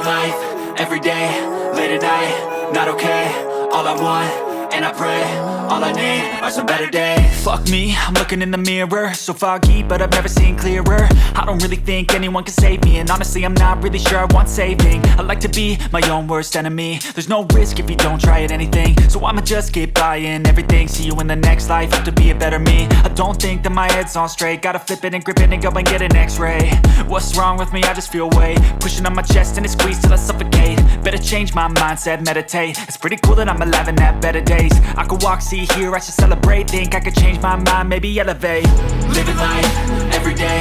life, everyday, late at night, not okay. All I want, and I pray, all I need are some better days. Fuck me, I'm looking in the mirror, so foggy, but I've never seen clearer. I don't really think anyone can save me, and honestly I'm not really sure I want saving. I like to be my own worst enemy. There's no risk if you don't try at anything, so I'ma just keep buying everything. See you in the next life, have to be a better me. I don't think that my head's on straight, gotta flip it and grip it and go and get an x-ray. What's wrong with me? I just feel weight pushing on my chest and it squeezes till I suffocate. Better change my mindset, meditate. It's pretty cool that I'm alive and have better days. I could walk, see, hear, I should celebrate. Think I could change my mind, maybe elevate. Living life, everyday,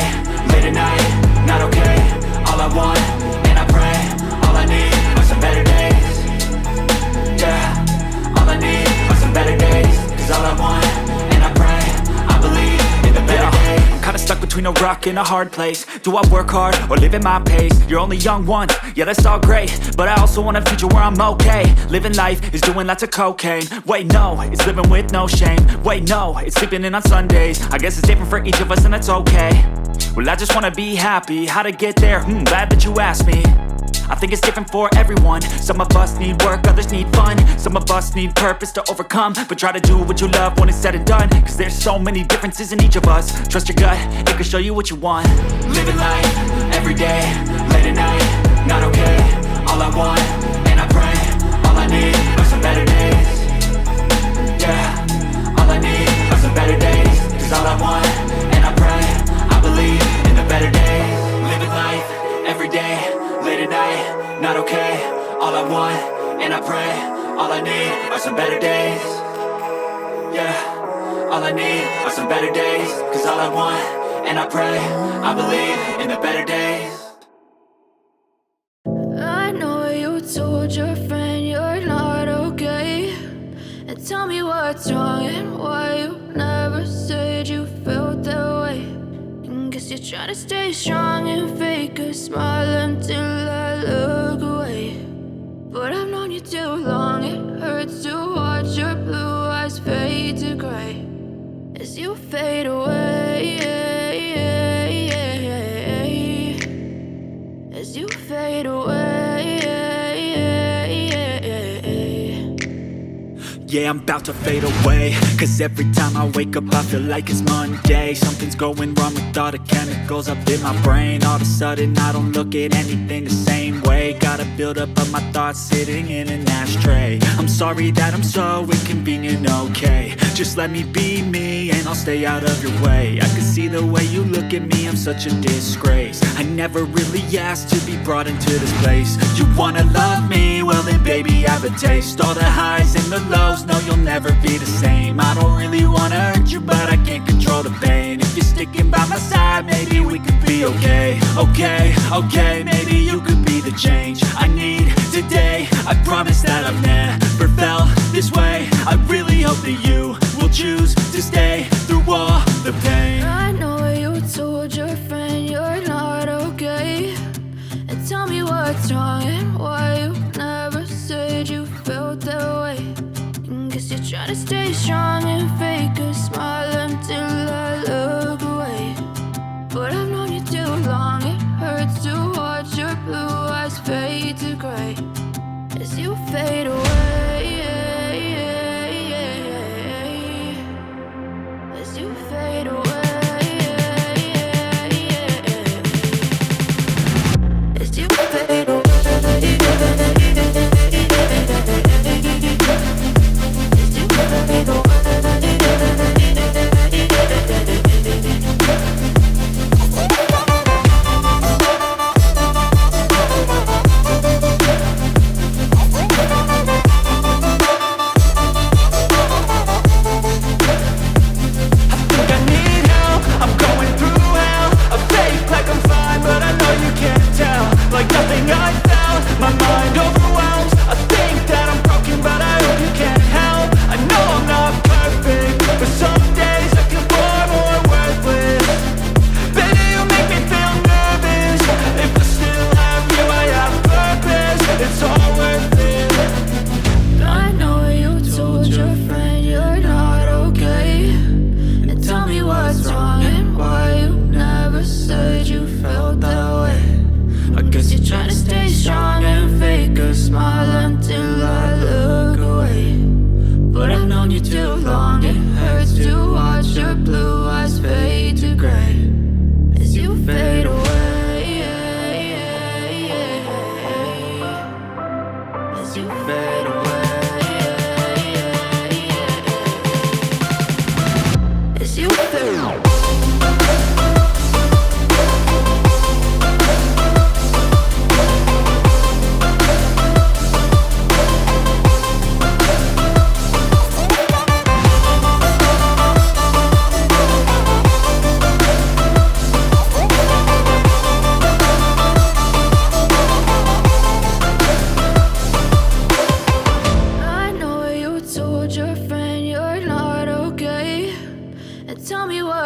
late at night, not okay. All I want, and I pray, all I need are some better days. Yeah, all I need are some better days. Cause all I want, and I pray, I believe in the better days. I'm kinda stuck between a rock and a hard place. Do I work hard or live at my pace? You're only young once, yeah that's all great, but I also want a future where I'm okay. Living life is doing lots of cocaine. Wait no, it's living with no shame. Wait no, it's sleeping in on Sundays. I guess it's different for each of us and that's okay. Well I just wanna be happy, how to get there? Glad that you asked me. I think it's different for everyone. Some of us need work, others need fun. Some of us need purpose to overcome. But try to do what you love when it's said and done. Cause there's so many differences in each of us. Trust your gut, it can show you what you want. Living life, everyday, late at night, not okay. All I want, and I pray, all I need are some better days. Yeah, all I need are some better days. Cause all I want, and I pray, I believe in the better days. Living life, everyday, late at night, not okay. All I want, and I pray, all I need are some better days. Yeah, all I need are some better days. Cause all I want, and I pray, I believe in the better days. I know you told your friend you're not okay, and tell me what's wrong and why you never said you felt that way. And guess you're trying to stay strong and fake a smile until I look away. But I've known you too long, it hurts to watch your blue eyes fade to gray as you fade away, as you fade away. Yeah, I'm about to fade away. Cause every time I wake up I feel like it's Monday. Something's going wrong with all the chemicals up in my brain. All of a sudden I don't look at anything the same way. Gotta build up of my thoughts sitting in an ashtray. I'm sorry that I'm so inconvenient, okay. Just let me be me and I'll stay out of your way. I can see the way you look at me, I'm such a disgrace. I never really asked to be brought into this place. You wanna love me? Well then baby I have a taste. All the highs and the lows, no you'll never be the same. I don't really wanna hurt you but I can't control the pain. If you're sticking by my side maybe we could be okay. Okay, maybe you could be the change I need today. I promise that I've never felt this way. I really hope that you will choose to stay through all the pain. I know you told your friend you're not okay, and tell me what's wrong and why you never said you felt that way. And guess you're trying to stay strong and fake a smile until I look away. But I've known you too long, it hurts to watch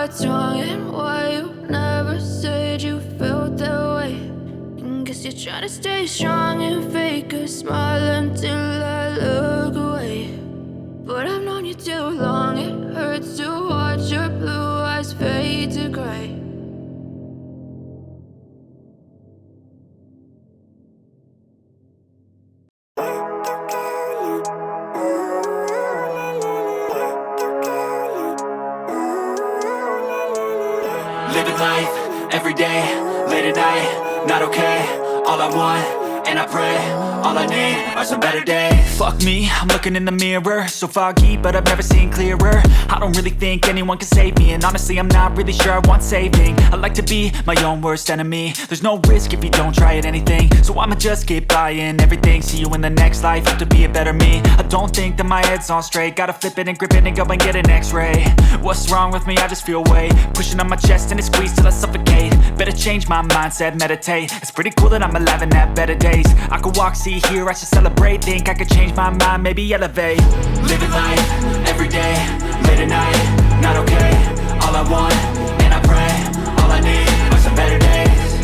what's wrong and why you never said you felt that way. And guess you're trying to stay strong and fake a smile until I look away. But I've known you too long, it hurts to watch your blue eyes fade to gray. Living life, every day, late at night, not okay. All I want, and I pray, all I need are some better days. Fuck me, I'm looking in the mirror, so foggy, but I've never seen clearer. I don't really think anyone can save me, and honestly I'm not really sure I want saving. I like to be my own worst enemy. There's no risk if you don't try at anything, so I'ma just keep buying everything. See you in the next life, have to be a better me. I don't think that my head's on straight, gotta flip it and grip it and go and get an x-ray. What's wrong with me? I just feel weight pushing on my chest and it squeezes till I suffocate. Better change my mindset, meditate. It's pretty cool that I'm alive and have better days. I could walk, see, hear, I should celebrate. Think I could change my mind, maybe elevate. Living life, every day, late at night, not okay. All I want, and I pray, all I need are some better days.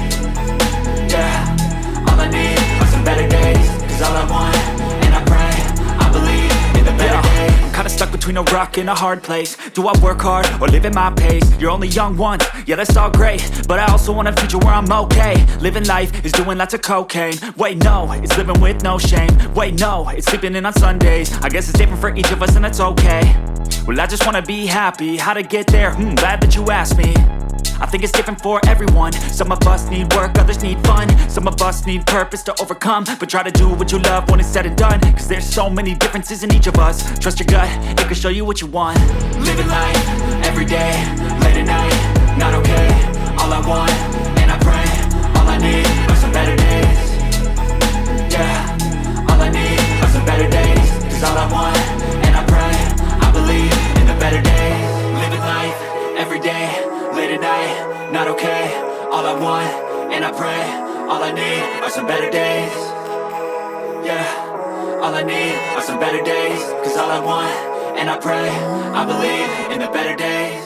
Yeah, all I need are some better days. Cause all I want, and I pray, I believe in the better days. I'm kinda stuck between a rock and a hard place. Do I work hard or live at my pace? You're only young once, yeah that's all great, but I also want a future where I'm okay. Living life is doing lots of cocaine. Wait no, it's living with no shame. Wait no, it's sleeping in on Sundays. I guess it's different for each of us and that's okay. Well I just wanna be happy, how to get there? Glad that you asked me. I think it's different for everyone. Some of us need work, others need fun. Some of us need purpose to overcome. But try to do what you love when it's said and done. Cause there's so many differences in each of us. Trust your gut, it can show you what you want. Living life, every day, late at night, not okay. All I want, and I pray, all I need are some better days. Yeah, all I need are some better days. Cause all I want, and I pray, I believe in the better days. Living life, every day, late at night, not okay. All I want, and I pray, all I need are some better days. Yeah, all I need are some better days. Cause all I want, and I pray, I believe in the better days.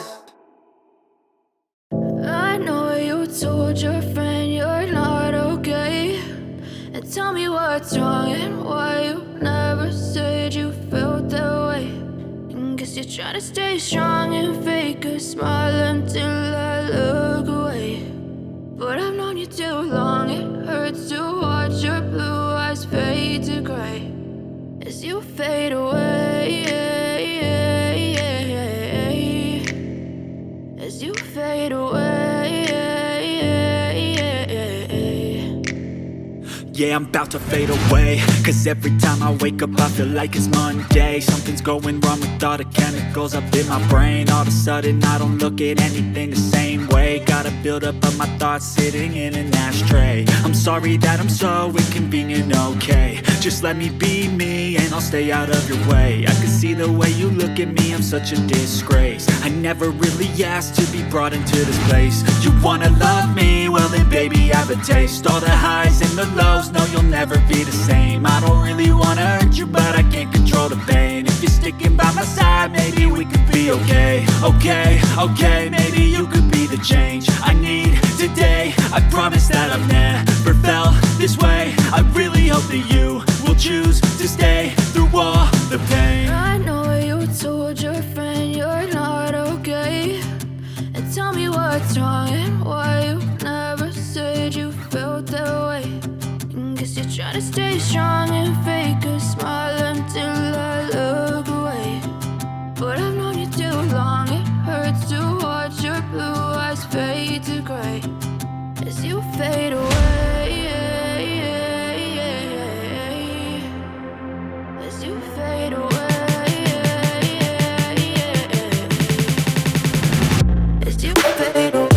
I know you told your friend you're not okay, and tell me what's wrong and why you never said you felt that way. And guess you're trying to stay strong and fake a smile until I look away. But I've known you too long, it hurts to watch your blue eyes fade to gray as you fade away. As you fade away. Yeah, I'm about to fade away. Cause every time I wake up I feel like it's Monday. Something's going wrong with all the chemicals up in my brain. All of a sudden I don't look at anything the same way. Gotta build up of my thoughts sitting in an ashtray. I'm sorry that I'm so inconvenient, okay. Just let me be me and I'll stay out of your way. I can see the way you look at me, I'm such a disgrace. I never really asked to be brought into this place. You wanna love me? Well then baby have a taste. All the highs and the lows, no you'll never be the same. I don't really wanna hurt you but I can't control the pain. If you're sticking by my side maybe we could be okay. Okay, maybe you could be the change I need today. I promise that I've never felt this way. I really hope that you will choose to stay through all the pain. I know you told your friend you're not okay, and tell me what's wrong and why you never said you felt that way. And guess you're trying to stay strong and fake a smile until I look away. But I've known you too long, it hurts to watch your blue eyes fade to gray as you fade away. As you fade away. As you fade away.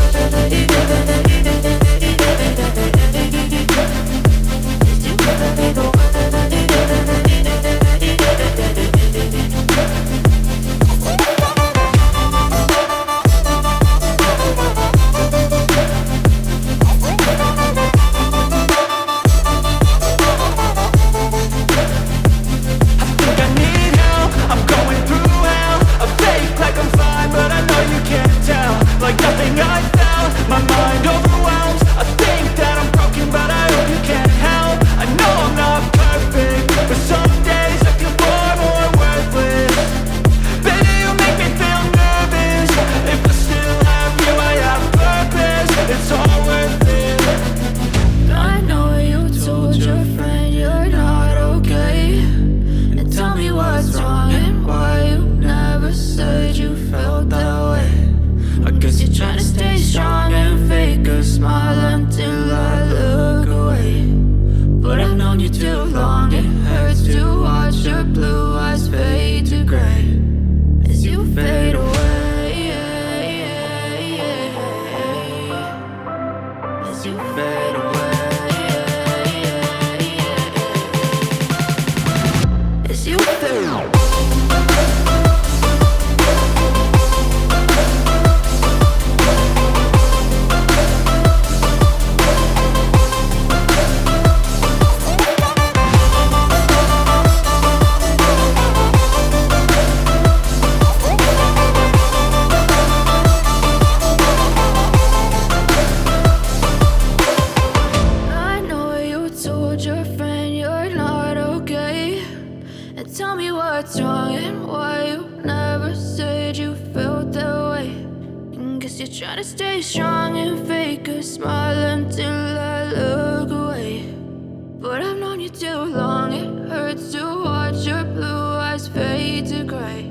As you fade away. smile until I look away. But I've known you too long. It hurts to watch your blue eyes fade to gray as you fade away. As you fade away. As you fade away. Tell me what's wrong and why you never said you felt that way. And guess you're trying to stay strong and fake a smile until I look away. But I've known you too long. It hurts to watch your blue eyes fade to gray.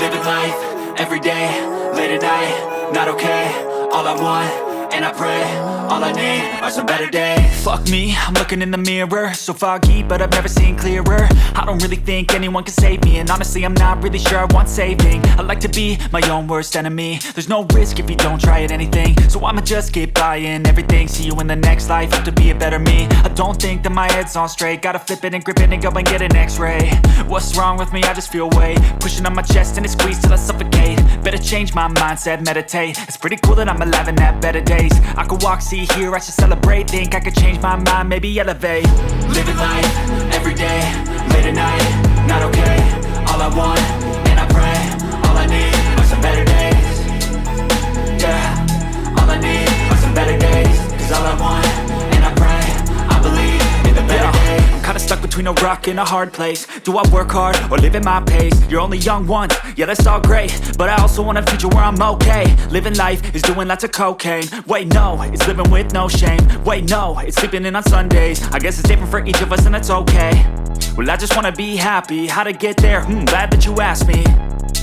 Living life, every day, late at night, not okay. All I want, and I pray, all I need are some better days. Fuck me, I'm looking in the mirror, so foggy, but I've never seen clearer. I don't really think anyone can save me, and honestly I'm not really sure I want saving. I like to be my own worst enemy. There's no risk if you don't try at anything, so I'ma just keep buying everything. See you in the next life, have to be a better me. I don't think that my head's on straight, gotta flip it and grip it and go and get an x-ray. What's wrong with me? I just feel weight pushing on my chest and it squeezes till I suffocate. Better change my mindset, meditate. It's pretty cool that I'm alive and have better days. I could walk, see, hear, I should celebrate. Think I could change my mind, maybe elevate. Living life, every day, late at night, not okay. All I want, and I pray, all I need are some better days. Yeah, all I need are some better days. Cause all I want, and I pray, I believe in the better days. I'm kinda stuck between a rock and a hard place. Do I work hard or live at my pace? You're only young once, yeah that's all great, but I also want a future where I'm okay. Living life is doing lots of cocaine. Wait no, it's living with no shame. Wait no, it's sleeping in on Sundays. I guess it's different for each of us and that's okay. Well I just wanna be happy, how to get there? Glad that you asked me.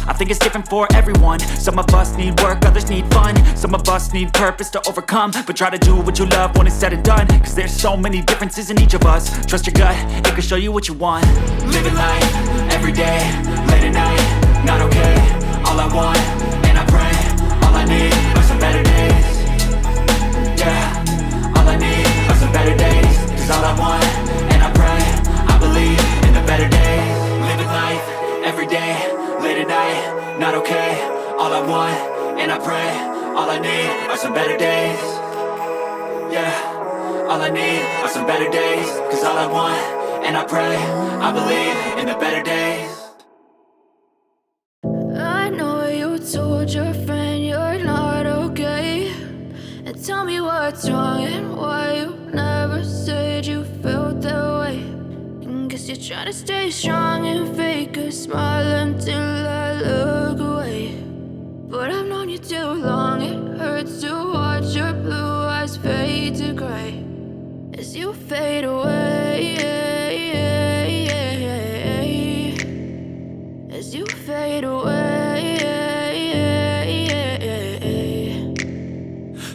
I think it's different for everyone. Some of us need work, others need fun. Some of us need purpose to overcome. But try to do what you love when it's said and done. Cause there's so many differences in each of us. Trust your gut, it can show you what you want. Living life, every day, late at night, not okay. All I want, and I pray, all I need are some better days. Yeah, all I need are some better days. Cause all I want, and I pray, I believe in the better days. Living life, every day, late at night, not okay. All I want, and I pray, all I need are some better days. Yeah, all I need are some better days. Cause all I want, and I pray, I believe in the better days. I know you told your friend you're not okay. And tell me what's wrong and why you never said you felt that way. And guess you're trying to stay strong and fake a smile until I look away. But I've known you too long. It hurts to watch your blue eyes fade to gray as you fade away. As you fade away.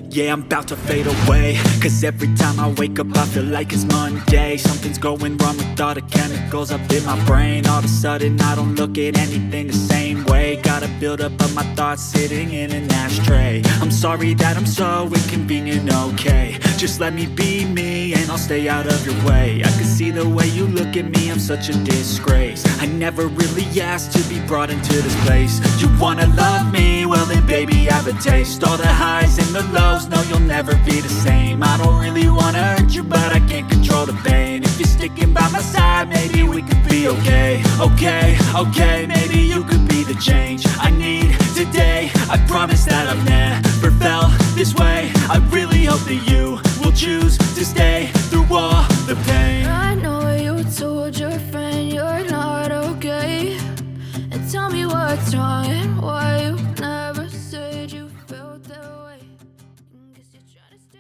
Yeah, I'm about to fade away. Cause every time I wake up I feel like it's Monday. Something's going wrong with all the chemicals up in my brain. All of a sudden I don't look at anything the same way. Gotta build up of my thoughts sitting in an ashtray. I'm sorry that I'm so inconvenient, okay. Just let me be me and I'll stay out of your way. I can see the way you look at me, I'm such a disgrace. I never really asked to be brought into this place. You wanna love me? Well then baby have a taste. All the highs and the lows, no you'll never be the same. I don't really wanna hurt you but I can't control the pain. If you're sticking by my side maybe we could be okay. Okay, maybe you could be the change I need today. I promise that I've never felt this way. I really hope that you will choose to stay through all the pain. I know you told your friend you're not okay. And tell me what's wrong and why